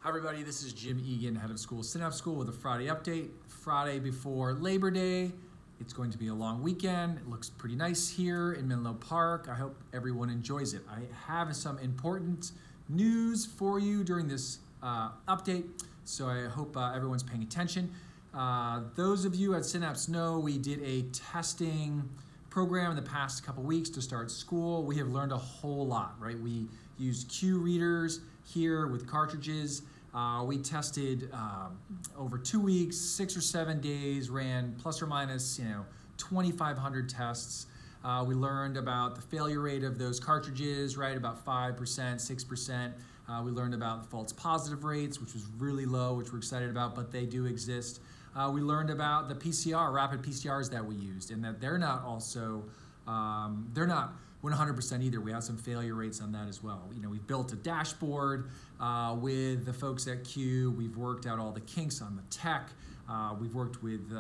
Hi everybody, this is Jim Egan, head of school Synapse School with a Friday update. Friday before Labor Day. It's going to be a long weekend. It looks pretty nice here in Menlo Park. I hope everyone enjoys it. I have some important news for you during this update, so I hope everyone's paying attention. Those of you at Synapse know we did a testing program in the past couple weeks to start school. We have learned a whole lot, right? We used Q readers here with cartridges. We tested over 2 weeks, 6 or 7 days, ran plus or minus 2,500 tests. We learned about the failure rate of those cartridges, right, about 5%, 6%. We learned about the false positive rates, which was really low, which we're excited about, but they do exist. We learned about the PCR, rapid PCRs that we used, and that they're not also, they're not 100% either. We have some failure rates on that as well. We've built a dashboard with the folks at Q. We've worked out all the kinks on the tech. We've worked with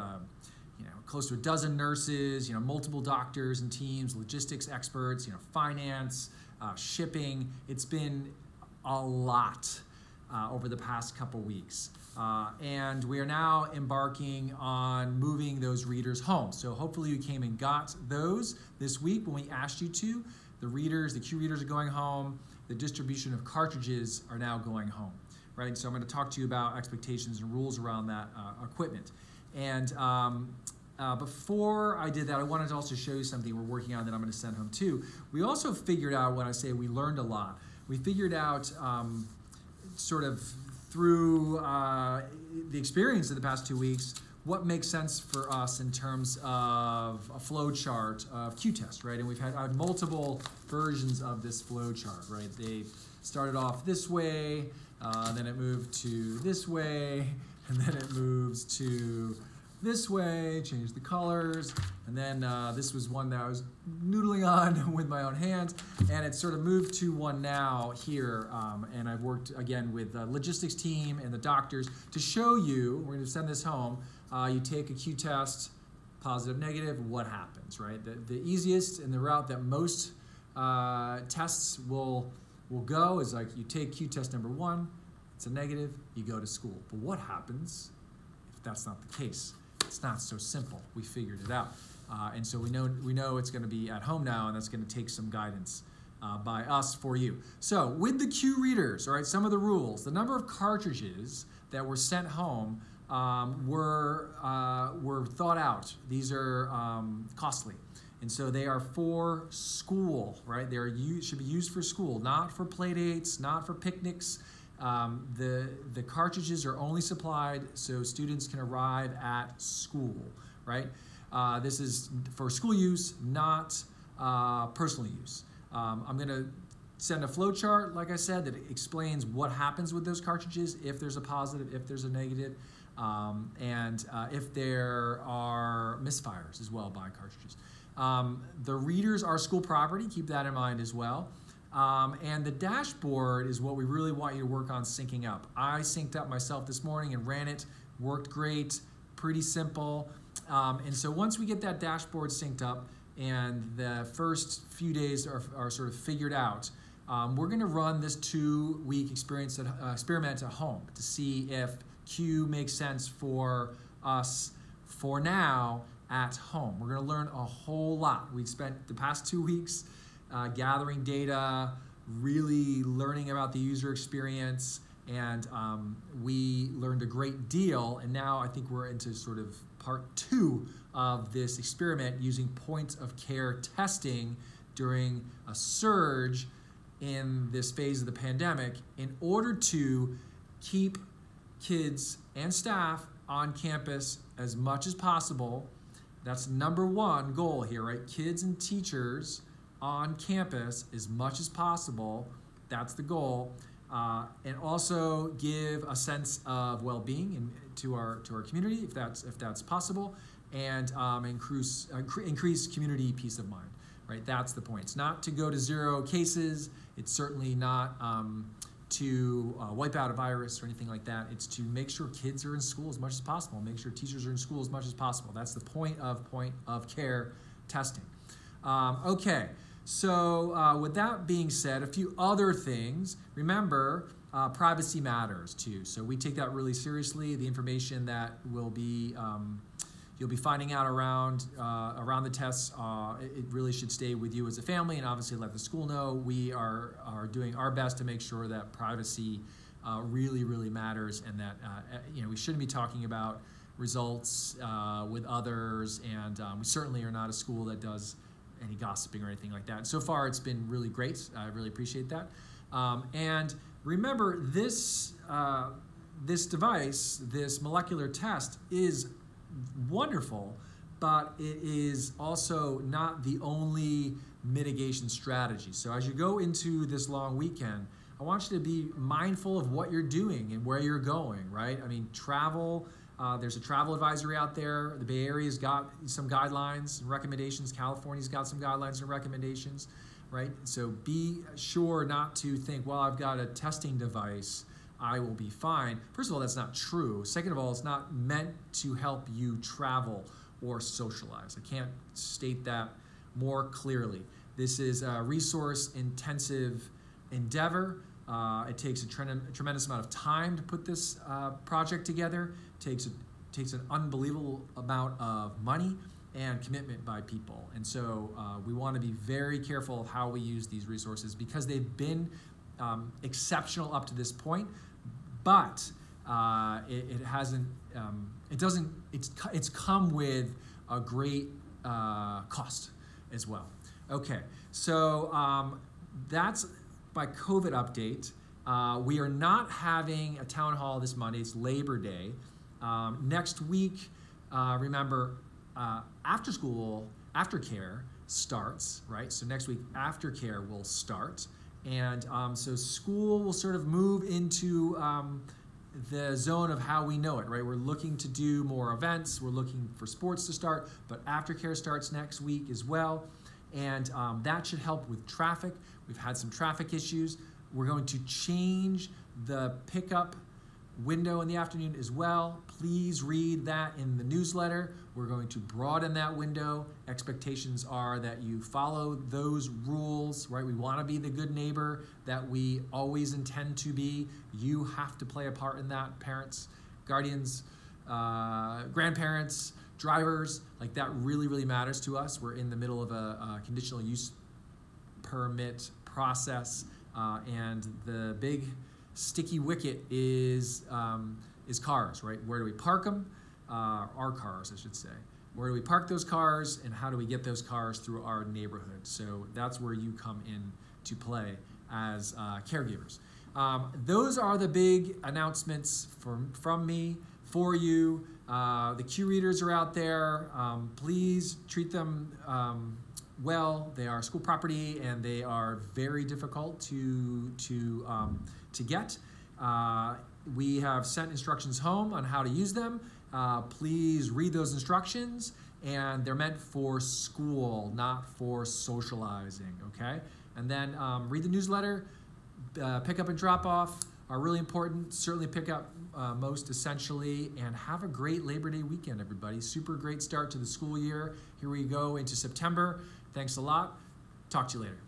close to a dozen nurses, multiple doctors and teams, logistics experts, finance, shipping. It's been a lot over the past couple weeks. And we are now embarking on moving those readers home. So hopefully you came and got those this week when we asked you to. The Q readers are going home. The distribution of cartridges are now going home, right? So I'm going to talk to you about expectations and rules around that equipment. And before I did that, I wanted to also show you something we're working on that I'm going to send home too. We also figured out, when I say we learned a lot, we figured out sort of through the experience of the past 2 weeks, what makes sense for us in terms of a flow chart of Q-test, right? And we've had multiple versions of this flow chart, right? They started off this way, then it moved to this way, and then it moves to this way, changed the colors, and then this was one that I was noodling on with my own hands, and it sort of moved to one now here, and I've worked again with the logistics team and the doctors to show you, we're going to send this home, you take a Q-test, positive, negative, what happens, right? The easiest and the route that most tests will go is like you take Q-test number 1, it's a negative, you go to school. But what happens if that's not the case? It's not so simple. We figured it out. And so we know it's going to be at home now, and that's going to take some guidance by us for you. So with the Q readers, all right, some of the rules. The number of cartridges that were sent home were thought out. These are costly. And so they are for school, right? Should be used for school, not for play dates, not for picnics. The cartridges are only supplied so students can arrive at school, right? This is for school use, not personal use. I'm going to send a flow chart, like I said, that explains what happens with those cartridges, if there's a positive, if there's a negative, and if there are misfires as well by cartridges. The readers are school property, keep that in mind as well. And the dashboard is what we really want you to work on syncing up. I synced up myself this morning and ran it, worked great, pretty simple. And so once we get that dashboard synced up and the first few days are sort of figured out, we're going to run this 2-week experiment at home to see if Q makes sense for us for now at home. We're going to learn a whole lot. We've spent the past 2 weeks gathering data, really learning about the user experience, and we learned a great deal, and now I think we're into sort of part 2 of this experiment using point of care testing during a surge in this phase of the pandemic in order to keep kids and staff on campus as much as possible. That's number 1 goal here, right? Kids and teachers on campus as much as possible. That's the goal. And also give a sense of well-being to our community, if that's possible, and increase community peace of mind. Right? That's the point. It's not to go to 0 cases. It's certainly not to wipe out a virus or anything like that. It's to make sure kids are in school as much as possible. Make sure teachers are in school as much as possible. That's the point of care testing. Okay. So with that being said, a few other things. Remember, privacy matters too. So we take that really seriously. The information that will be you'll be finding out around the tests, it really should stay with you as a family, and obviously let the school know. We are doing our best to make sure that privacy really, really matters, and that we shouldn't be talking about results with others, and we certainly are not a school that does any gossiping or anything like that. So far, it's been really great. I really appreciate that. And remember, this device, this molecular test, is wonderful, but it is also not the only mitigation strategy. So as you go into this long weekend, I want you to be mindful of what you're doing and where you're going, right? I mean, travel, there's a travel advisory out there. The Bay Area's got some guidelines and recommendations. California's got some guidelines and recommendations, right? So be sure not to think, well, I've got a testing device, I will be fine. First of all, that's not true. Second of all, it's not meant to help you travel or socialize. I can't state that more clearly. This is a resource-intensive endeavor. It takes a tremendous amount of time to put this project together. It takes an unbelievable amount of money and commitment by people. And so we want to be very careful of how we use these resources, because they've been exceptional up to this point, but it's come with a great cost as well. Okay, so that's my COVID update. We are not having a town hall this Monday. It's Labor Day. Next week, remember, aftercare starts, right? So next week, aftercare will start. And so school will sort of move into the zone of how we know it, right? We're looking to do more events. We're looking for sports to start, but aftercare starts next week as well. And that should help with traffic. We've had some traffic issues. We're going to change the pickup window in the afternoon as well. Please read that in the newsletter. We're going to broaden that window. Expectations are that you follow those rules, right? We want to be the good neighbor that we always intend to be. You have to play a part in that. Parents, guardians, grandparents, drivers, like that really, really matters to us. We're in the middle of a conditional use permit process, and the big sticky wicket is cars, right? Where do we park them? Our cars, I should say. Where do we park those cars, and how do we get those cars through our neighborhood? So that's where you come in to play as caregivers. Those are the big announcements from me for you. The Q readers are out there. Please treat them well. They are school property, and they are very difficult to get. We have sent instructions home on how to use them. Please read those instructions, and they're meant for school, not for socializing, okay? And then read the newsletter. Pick up and drop off are really important. Certainly pick up most essentially, and have a great Labor Day weekend, everybody. Super great start to the school year. Here we go into September. Thanks a lot. Talk to you later.